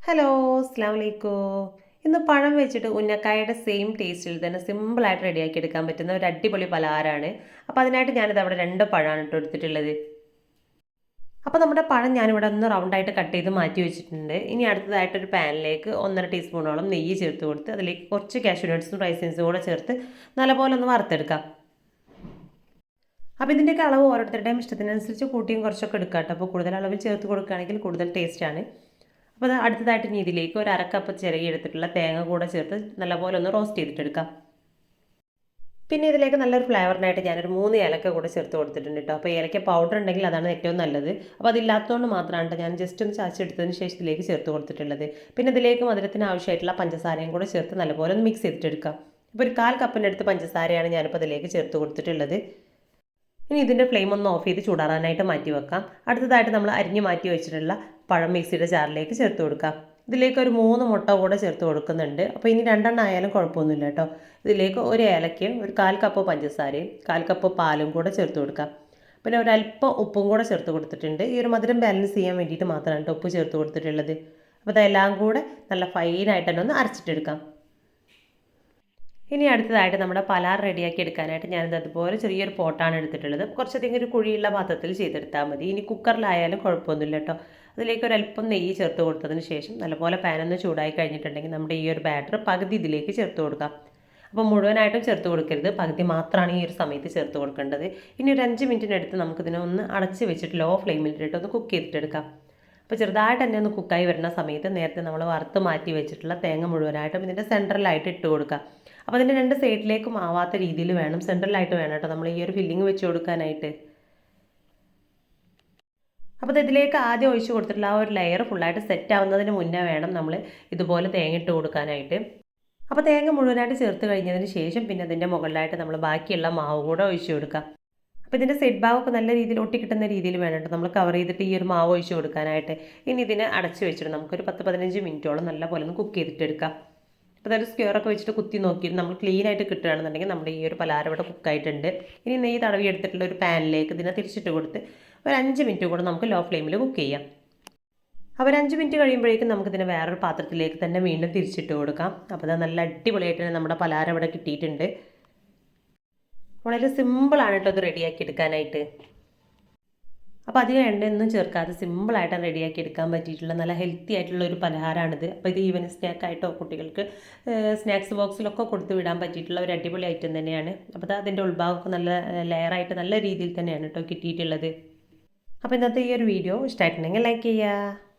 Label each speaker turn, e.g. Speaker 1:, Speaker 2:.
Speaker 1: Hello, അസ്സലാമു അലൈക്കും. ഇന്ന് പഴം വെച്ചിട്ട് ഉന്നക്കായയുടെ സെയിം ടേസ്റ്റിൽ തന്നെ സിമ്പിളായിട്ട് റെഡിയാക്കി എടുക്കാൻ പറ്റുന്ന ഒരു അടിപൊളി പലഹാരമാണ്. അപ്പോൾ അതിനായിട്ട് ഞാനിത് അവിടെ 2 പഴമാണ് ഇട്ട് എടുത്തിട്ടുള്ളത്. അപ്പോൾ നമ്മുടെ പഴം ഞാനിവിടെ ഒന്ന് റൗണ്ടായിട്ട് കട്ട് ചെയ്ത് മാറ്റി വെച്ചിട്ടുണ്ട്. ഇനി അടുത്തതായിട്ടൊരു പാനിലേക്ക് 1.5 ടീസ്പൂണോളം നെയ്യ് ചേർത്ത് കൊടുത്ത് അതിലേക്ക് കുറച്ച് കാഷ്യൂ നട്ട്സും റൈസിൻസും കൂടെ ചേർത്ത് നല്ലപോലെ ഒന്ന് വറുത്തെടുക്കാം. അപ്പോൾ ഇതിൻ്റെയൊക്കെ അളവ് ഓരോരുത്തരുടെയും ഇഷ്ടത്തിനനുസരിച്ച് കൂട്ടിയും കുറച്ചൊക്കെ എടുക്കാം കേട്ടോ. അപ്പോൾ കൂടുതൽ അളവിൽ ചേർത്ത് കൊടുക്കുകയാണെങ്കിൽ കൂടുതൽ ടേസ്റ്റാണ്. അപ്പോൾ അത് അടുത്തതായിട്ട് ഇനി ഇതിലേക്ക് ഒരു അരക്കപ്പ് ചിരകി എടുത്തിട്ടുള്ള തേങ്ങ കൂടെ ചേർത്ത് നല്ലപോലെ ഒന്ന് റോസ്റ്റ് ചെയ്തിട്ടെടുക്കാം. പിന്നെ ഇതിലേക്ക് നല്ലൊരു ഫ്ലേവറിനായിട്ട് ഞാനൊരു 3 ഏലക്ക കൂടെ ചേർത്ത് കൊടുത്തിട്ടുണ്ട് കേട്ടോ. അപ്പോൾ ഏലക്ക പൗഡർ ഉണ്ടെങ്കിൽ അതാണ് ഏറ്റവും നല്ലത്. അപ്പോൾ അതില്ലാത്തതുകൊണ്ട് മാത്രമാണ് ഞാൻ ജസ്റ്റ് ഒന്ന് ചാച്ചെടുത്തതിന് ശേഷം ഇതിലേക്ക് ചേർത്ത് കൊടുത്തിട്ടുള്ളത്. പിന്നെ ഇതിലേക്ക് മധുരത്തിന് ആവശ്യമായിട്ടുള്ള പഞ്ചസാരയും കൂടെ ചേർത്ത് നല്ലപോലെ ഒന്ന് മിക്സ് ചെയ്തിട്ടെടുക്കാം. ഇപ്പോൾ ഒരു 1/4 കപ്പിൻ്റെ അടുത്ത് പഞ്ചസാരയാണ് ഞാനിപ്പോൾ അതിലേക്ക് ചേർത്ത് കൊടുത്തിട്ടുള്ളത്. ഇനി ഇതിൻ്റെ ഫ്ലെയിം ഒന്ന് ഓഫ് ചെയ്ത് ചൂടാറാനായിട്ട് മാറ്റി വെക്കാം. അടുത്തതായിട്ട് നമ്മൾ അരിഞ്ഞ് മാറ്റി വെച്ചിട്ടുള്ള പഴം മിക്സിയുടെ ജാറിലേക്ക് ചേർത്ത് കൊടുക്കാം. ഇതിലേക്ക് ഒരു 3 മുട്ട കൂടെ ചേർത്ത് കൊടുക്കുന്നുണ്ട്. അപ്പോൾ ഇനി 2 ആയാലും കുഴപ്പമൊന്നുമില്ല കേട്ടോ. ഇതിലേക്ക് ഒരു ഏലക്കയും ഒരു 1/4 കപ്പ് പഞ്ചസാരയും 1/4 കപ്പ് പാലും കൂടെ ചേർത്ത് കൊടുക്കാം. പിന്നെ ഒരല്പം ഉപ്പും കൂടെ ചേർത്ത് കൊടുത്തിട്ടുണ്ട്. ഈ ഒരു മധുരം ബാലൻസ് ചെയ്യാൻ വേണ്ടിയിട്ട് മാത്രമാണ് ഉപ്പ് ചേർത്ത് കൊടുത്തിട്ടുള്ളത്. അപ്പോൾ അതെല്ലാം കൂടെ നല്ല ഫൈനായിട്ട് തന്നെ ഒന്ന് അരച്ചിട്ടെടുക്കാം. ഇനി അടുത്തതായിട്ട് നമ്മുടെ പലാർ റെഡിയാക്കി എടുക്കാനായിട്ട് ഞാനിത് അതുപോലെ ചെറിയൊരു പോട്ടാണ് എടുത്തിട്ടുള്ളത്. കുറച്ചധികം ഒരു കുഴിയുള്ള പാത്രത്തിൽ ചെയ്തെടുത്താൽ മതി. ഇനി കുക്കറിലായാലും കുഴപ്പമൊന്നുമില്ല കേട്ടോ. അതിലേക്ക് ഒരല്പം നെയ്യ് ചേർത്ത് കൊടുത്തതിന് ശേഷം നല്ലപോലെ പാനൊന്ന് ചൂടായി കഴിഞ്ഞിട്ടുണ്ടെങ്കിൽ നമ്മുടെ ഈ ഒരു ബാറ്റർ പകുതി ഇതിലേക്ക് ചേർത്ത് കൊടുക്കാം. അപ്പോൾ മുഴുവനായിട്ടും ചേർത്ത് കൊടുക്കരുത്, പകുതി മാത്രമാണ് ഈ ഒരു സമയത്ത് ചേർത്ത് കൊടുക്കേണ്ടത്. ഇനി ഒരു 5 മിനിറ്റിനടുത്ത് നമുക്കിതിനെ ഒന്ന് അടച്ച് വെച്ചിട്ട് ലോ ഫ്ലെയിമിലിട്ടിട്ട് ഒന്ന് കുക്ക് ചെയ്തിട്ടെടുക്കാം. അപ്പോൾ ചെറുതായിട്ട് തന്നെ ഒന്ന് കുക്കായി വരുന്ന സമയത്ത് നേരത്തെ നമ്മൾ വറുത്ത് മാറ്റി വെച്ചിട്ടുള്ള തേങ്ങ മുഴുവനായിട്ടും ഇതിൻ്റെ സെൻറ്ററിലായിട്ട് ഇട്ട് കൊടുക്കുക. അപ്പോൾ അതിൻ്റെ 2 സൈഡിലേക്കും ആവാത്ത രീതിയിൽ വേണം, സെൻറ്ററിലായിട്ട് വേണം കേട്ടോ നമ്മൾ ഈ ഒരു ഫില്ലിങ് വെച്ച് കൊടുക്കാനായിട്ട്. അപ്പോൾ ഇതിലേക്ക് ആദ്യം ഒഴിച്ച് കൊടുത്തിട്ടുള്ള ആ ഒരു ലെയർ ഫുള്ളായിട്ട് സെറ്റ് ആവുന്നതിന് മുന്നേ വേണം നമ്മൾ ഇതുപോലെ തേങ്ങ ഇട്ട് കൊടുക്കാനായിട്ട്. അപ്പോൾ തേങ്ങ മുഴുവനായിട്ട് ചേർത്ത് കഴിഞ്ഞതിന് ശേഷം പിന്നെ അതിൻ്റെ മുകളിലായിട്ട് നമ്മൾ ബാക്കിയുള്ള മാവ് കൂടെ ഒഴിച്ച് കൊടുക്കുക. അപ്പോൾ ഇതിൻ്റെ സെറ്റ് ഭാഗമൊക്കെ നല്ല രീതിയിൽ ഒട്ടിക്കിട്ടുന്ന രീതിയിൽ വേണം കേട്ടോ നമ്മൾ കവർ ചെയ്തിട്ട് ഈ ഒരു മാവ് ഒഴിച്ച് കൊടുക്കാനായിട്ട്. ഇനി ഇതിനെ അടച്ച് വെച്ചിട്ട് നമുക്കൊരു 10-15 മിനിറ്റോളം നല്ല പോലെ ഒന്ന് കുക്ക് ചെയ്തിട്ടെടുക്കാം. അപ്പോൾ അതൊരു സ്ക്വയറൊക്കെ വെച്ചിട്ട് കുത്തി നോക്കിയിട്ട് നമ്മൾ ക്ലീൻ ആയിട്ട് കിട്ടുകയാണെന്നുണ്ടെങ്കിൽ നമ്മുടെ ഈ ഒരു പലഹാരം ഇവിടെ കുക്കായിട്ടുണ്ട്. ഇനി നെയ്യ് തടവി എടുത്തിട്ടുള്ള ഒരു പാനിലേക്ക് ഇതിനെ തിരിച്ചിട്ട് കൊടുത്ത് ഒരു 5 മിനിറ്റ് കൂടെ നമുക്ക് ലോ ഫ്ലെയിമിൽ കുക്ക് ചെയ്യാം. അപ്പോൾ ഒരു 5 മിനിറ്റ് കഴിയുമ്പോഴേക്കും നമുക്കിതിനെ വേറൊരു പാത്രത്തിലേക്ക് തന്നെ വീണ്ടും തിരിച്ചിട്ട് കൊടുക്കാം. അപ്പോൾ അത് നല്ല അടിപൊളിയായിട്ട് തന്നെ നമ്മുടെ പലഹാരം ഇവിടെ കിട്ടിയിട്ടുണ്ട്. വളരെ സിമ്പിളാണ് കേട്ടോ ഇത് റെഡിയാക്കി എടുക്കാനായിട്ട്. അപ്പോൾ അധികം എണ്ണയൊന്നും ചേർക്കാതെ സിമ്പിളായിട്ട് റെഡിയാക്കി എടുക്കാൻ പറ്റിയിട്ടുള്ള നല്ല ഹെൽത്തി ആയിട്ടുള്ള ഒരു പലഹാരമാണിത്. അപ്പോൾ ഇത് ഈവനിങ് സ്നാക്കായിട്ടോ കുട്ടികൾക്ക് സ്നാക്സ് ബോക്സിലൊക്കെ കൊടുത്ത് വിടാൻ പറ്റിയിട്ടുള്ള ഒരു അടിപൊളി ഐറ്റം തന്നെയാണ്. അപ്പോൾ അത് അതിൻ്റെ ഉൾഭാഗമൊക്കെ നല്ല ലെയറായിട്ട് നല്ല രീതിയിൽ തന്നെയാണ് കേട്ടോ കിട്ടിയിട്ടുള്ളത്. അപ്പോൾ ഇന്നത്തെ ഈ ഒരു വീഡിയോ ഇഷ്ടമായിട്ടുണ്ടെങ്കിൽ ലൈക്ക് ചെയ്യുക.